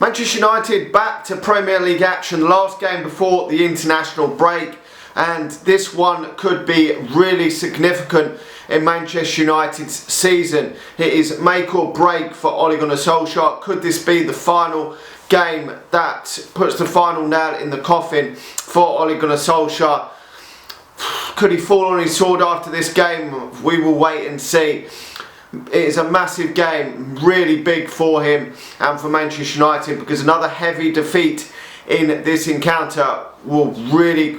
Manchester United back to Premier League action, the last game before the international break, and this one could be really significant in Manchester United's season. It is make or break for Ole Gunnar Solskjaer. Could this be the final game that puts the final nail in the coffin for Ole Gunnar Solskjaer? Could he fall on his sword after this game? We will wait and see. It is a massive game, really big for him and for Manchester United, because another heavy defeat in this encounter will really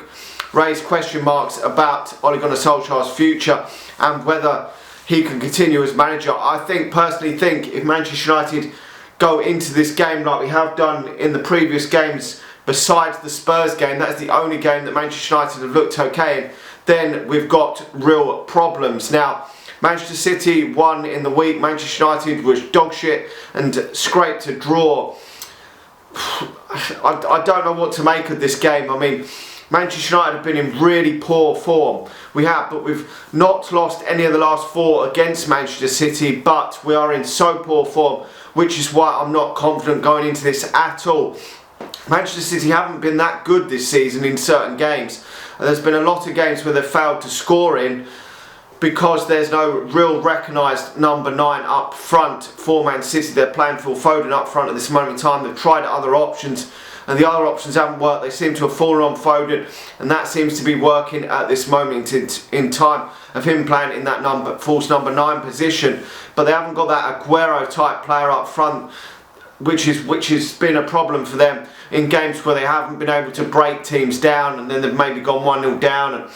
raise question marks about Ole Gunnar Solskjaer's future and whether he can continue as manager. I personally think if Manchester United go into this game like we have done in the previous games, besides the Spurs game, that is the only game that Manchester United have looked okay in, then we've got real problems. Now, Manchester City won in the week. Manchester United was dog shit and scraped a draw. I don't know what to make of this game. I mean, Manchester United have been in really poor form. But we've not lost any of the last 4 against Manchester City, but we are in so poor form, which is why I'm not confident going into this at all. Manchester City haven't been that good this season in certain games. And there's been a lot of games where they've failed to score in, because there's no real recognised number 9 up front for Man City. They're playing Phil Foden up front at this moment in time. They've tried other options and the other options haven't worked. They seem to have fallen on Foden, and that seems to be working at this moment in time of him playing in that false number 9 position. But they haven't got that Aguero type player up front, which has been a problem for them in games where they haven't been able to break teams down, and then they've maybe gone 1-0 down,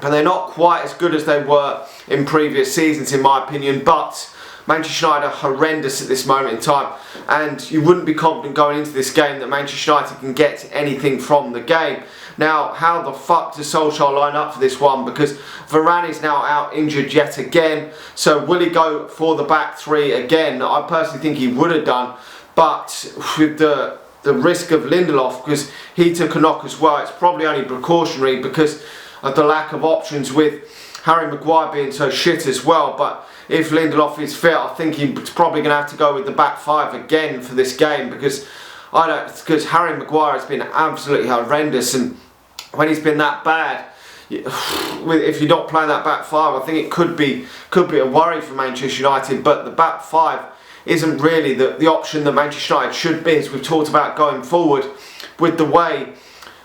and they're not quite as good as they were in previous seasons, in my opinion. But Manchester United are horrendous at this moment in time, and you wouldn't be confident going into this game that Manchester United can get anything from the game. Now, how the fuck does Solskjaer line up for this one? Because Varane is now out injured yet again, so will he go for the back 3 again? I personally think he would have done, but with the risk of Lindelof, because he took a knock as well, it's probably only precautionary because of the lack of options with Harry Maguire being so shit as well. But if Lindelof is fit, I think he's probably going to have to go with the back 5 again for this game, because Harry Maguire has been absolutely horrendous, and when he's been that bad, if you're not playing that back 5, I think it could be a worry for Manchester United. But the back 5 isn't really the option that Manchester United should be, as we've talked about going forward with the way,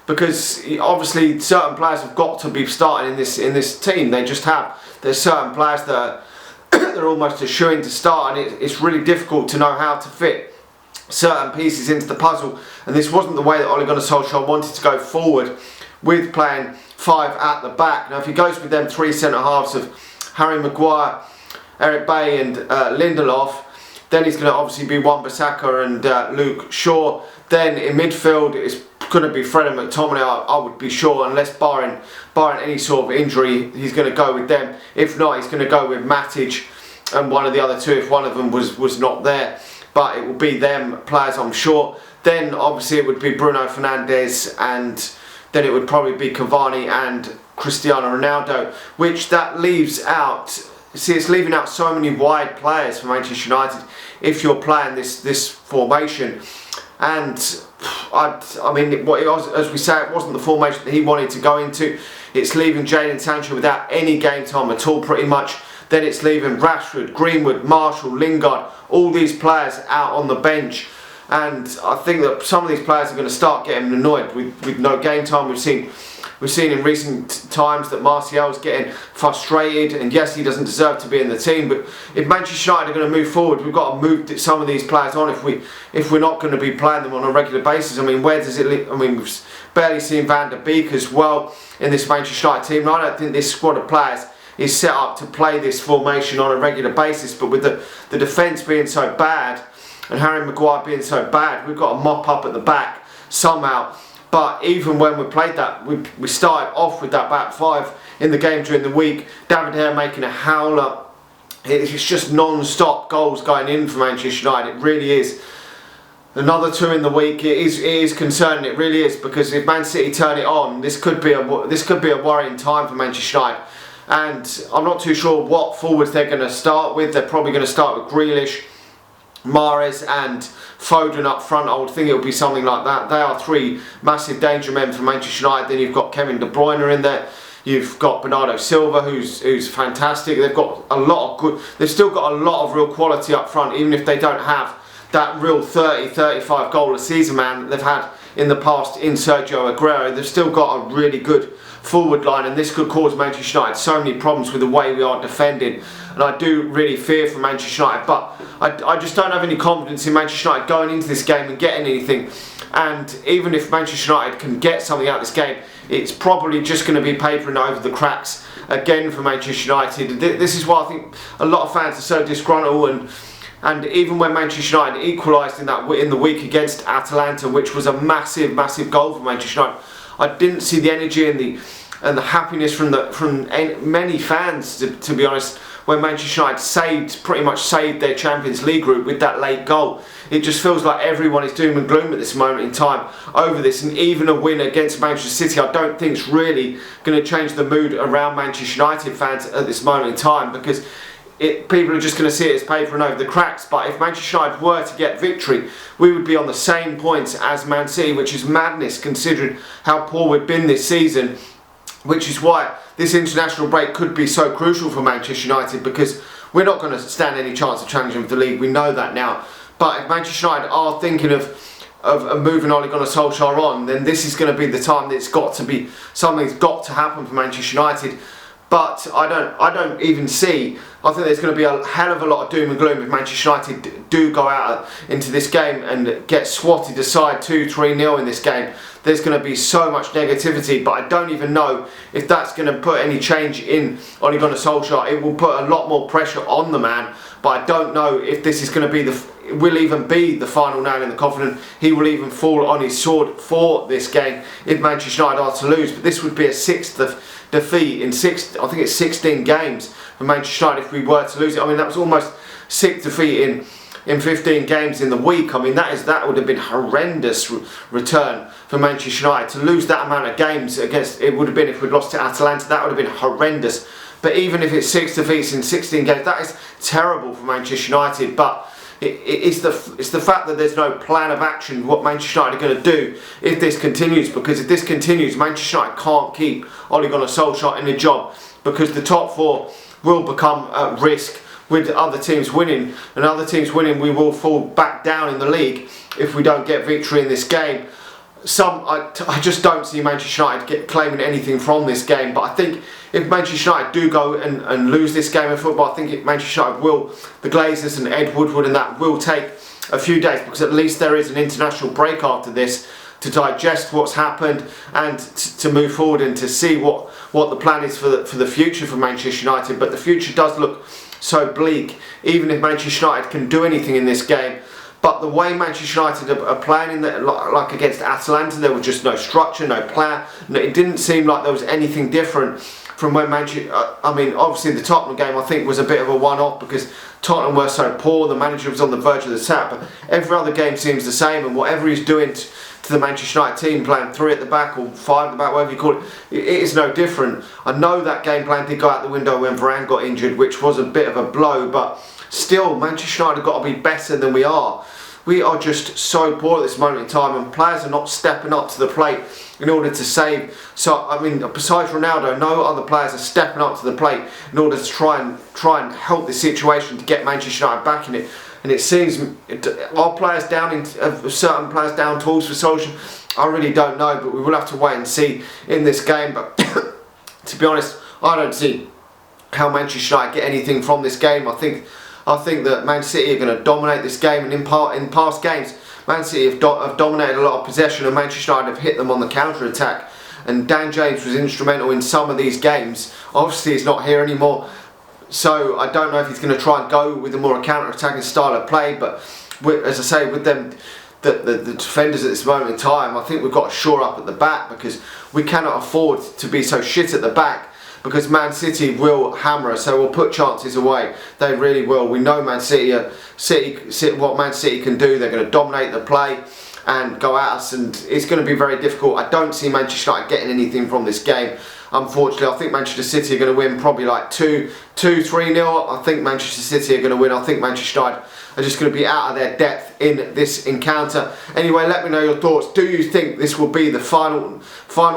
because obviously certain players have got to be starting in this team. They just have. There's certain players that they're almost a shoo-in to start, and it's really difficult to know how to fit certain pieces into the puzzle. And this wasn't the way that Ole Gunnar Solskjaer wanted to go forward with playing 5 at the back. Now, if he goes with them 3 centre halves of Harry Maguire, Eric Bailly and Lindelof, then he's going to obviously be Wan-Bissaka and Luke Shaw. Then in midfield it's going to be Fred and McTominay, I would be sure, unless barring any sort of injury, he's going to go with them. If not, he's going to go with Matic and one of the other 2 if one of them was not there. But it will be them players, I'm sure. Then obviously it would be Bruno Fernandes, and then it would probably be Cavani and Cristiano Ronaldo, which that leaves out. See, it's leaving out so many wide players for Manchester United if you're playing this formation. And I mean, as we say, it wasn't the formation that he wanted to go into. It's leaving Jadon Sancho without any game time at all, pretty much. Then it's leaving Rashford, Greenwood, Marshall, Lingard, all these players out on the bench. And I think that some of these players are going to start getting annoyed with no game time. We've seen in recent times that Martial's getting frustrated, and yes, he doesn't deserve to be in the team, but if Manchester United are going to move forward, we've got to move some of these players on if we're not going to be playing them on a regular basis. I mean, where does it live? I mean, we've barely seen Van der Beek as well in this Manchester United team. I don't think this squad of players is set up to play this formation on a regular basis, but with the defence being so bad and Harry Maguire being so bad, we've got to mop up at the back somehow. But even when we played that, we started off with that back 5 in the game during the week. David Hare making a howler. It's just non-stop goals going in for Manchester United. It really is. Another 2 in the week. It is concerning. It really is, because if Man City turn it on, this could be a worrying time for Manchester United. And I'm not too sure what forwards they're going to start with. They're probably going to start with Grealish, Mahrez and Foden up front. I would think it would be something like that. They are three massive danger men for Manchester United. Then you've got Kevin De Bruyne in there. You've got Bernardo Silva, who's fantastic. They've got a lot of good. They've still got a lot of real quality up front, even if they don't have that real 30-35 goal a season man that they've had in the past in Sergio Aguero. They've still got a really good forward line, and this could cause Manchester United so many problems with the way we are defending. And I do really fear for Manchester United, but I just don't have any confidence in Manchester United going into this game and getting anything. And even if Manchester United can get something out of this game, it's probably just going to be papering over the cracks again for Manchester United. This is why I think a lot of fans are so disgruntled, and even when Manchester United equalised in the week against Atalanta, which was a massive goal for Manchester United, I didn't see the energy and the happiness from many fans, to be honest, when Manchester United pretty much saved their Champions League group with that late goal. It just feels like everyone is doom and gloom at this moment in time over this, and even a win against Manchester City I don't think is really going to change the mood around Manchester United fans at this moment in time, because people are just going to see it as papering over the cracks. But if Manchester United were to get victory, we would be on the same points as Man City, which is madness considering how poor we've been this season, which is why this international break could be so crucial for Manchester United, because we're not going to stand any chance of challenging for the league. We know that now. But if Manchester United are thinking of moving Ole Gunnar Solskjaer on, then this is going to be the time that something's got to happen for Manchester United. But I don't even see. I think there's going to be a hell of a lot of doom and gloom if Manchester United do go out into this game and get swatted aside 2-3-0 in this game. There's going to be so much negativity, but I don't even know if that's going to put any change in Ole Gunnar Solskjaer. It will put a lot more pressure on the man, but I don't know if this is going to be will even be the final nail in the coffin. He will even fall on his sword for this game if Manchester United are to lose. But this would be a sixth defeat in I think it's 16 games for Manchester United if we were to lose it. I mean, that was almost sixth defeat in 15 games in the week. I mean, that would have been horrendous return for Manchester United to lose that amount of games against. It would have been if we'd lost to Atalanta. That would have been horrendous. But even if it's 6 defeats in 16 games, that is terrible for Manchester United. But it's the fact that there's no plan of action what Manchester United are going to do if this continues, because if this continues, Manchester United can't keep Ole Gunnar Solskjaer in the job, because the top four will become at risk with other teams winning, and other teams winning, we will fall back down in the league if we don't get victory in this game. I just don't see Manchester United claiming anything from this game, but I think if Manchester United do go and lose this game of football, I think Manchester United will, the Glazers and Ed Woodward and that will take a few days, because at least there is an international break after this to digest what's happened and to move forward and to see what the plan is for the future for Manchester United. But the future does look so bleak, even if Manchester United can do anything in this game. But the way Manchester United are playing in that, like against Atalanta, there was just no structure, no plan. It didn't seem like there was anything different from when Manchester. I mean, obviously the Tottenham game I think was a bit of a one-off because Tottenham were so poor. The manager was on the verge of the sack. But every other game seems the same, and whatever he's doing to the Manchester United team, playing 3 at the back or 5 at the back, whatever you call it, it is no different. I know that game plan did go out the window when Varane got injured, which was a bit of a blow, but still, Manchester United have got to be better than we are. We are just so poor at this moment in time, and players are not stepping up to the plate in order to save. So, I mean, besides Ronaldo, no other players are stepping up to the plate in order to try and help the situation to get Manchester United back in it. And it seems, are players down certain players down tools for Solskjaer? I really don't know, but we will have to wait and see in this game. But to be honest, I don't see how Manchester United get anything from this game. I think that Man City are going to dominate this game, and in past games, Man City have dominated a lot of possession, and Manchester United have hit them on the counter-attack. And Dan James was instrumental in some of these games. Obviously, he's not here anymore, so I don't know if he's going to try and go with a more counter-attacking style of play. But as I say, with them, the defenders at this moment in time, I think we've got to shore up at the back, because we cannot afford to be so shit at the back. Because Man City will hammer us, so we'll put chances away. They really will. We know Man City, what Man City can do. They're going to dominate the play and go at us, and it's going to be very difficult. I don't see Manchester United getting anything from this game. unfortunately. I think Manchester City are going to win probably like 2-3-0. I think Manchester City are going to win. I think Manchester United are just going to be out of their depth in this encounter. Anyway, let me know your thoughts. Do you think this will be the final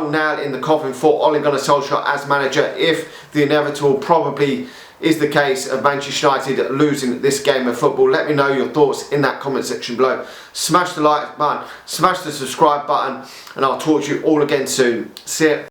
nail in the coffin for Ole Gunnar Solskjaer as manager, if the inevitable probably is the case of Manchester United losing this game of football? Let me know your thoughts in that comment section below. Smash the like button, smash the subscribe button, and I'll talk to you all again soon. See ya.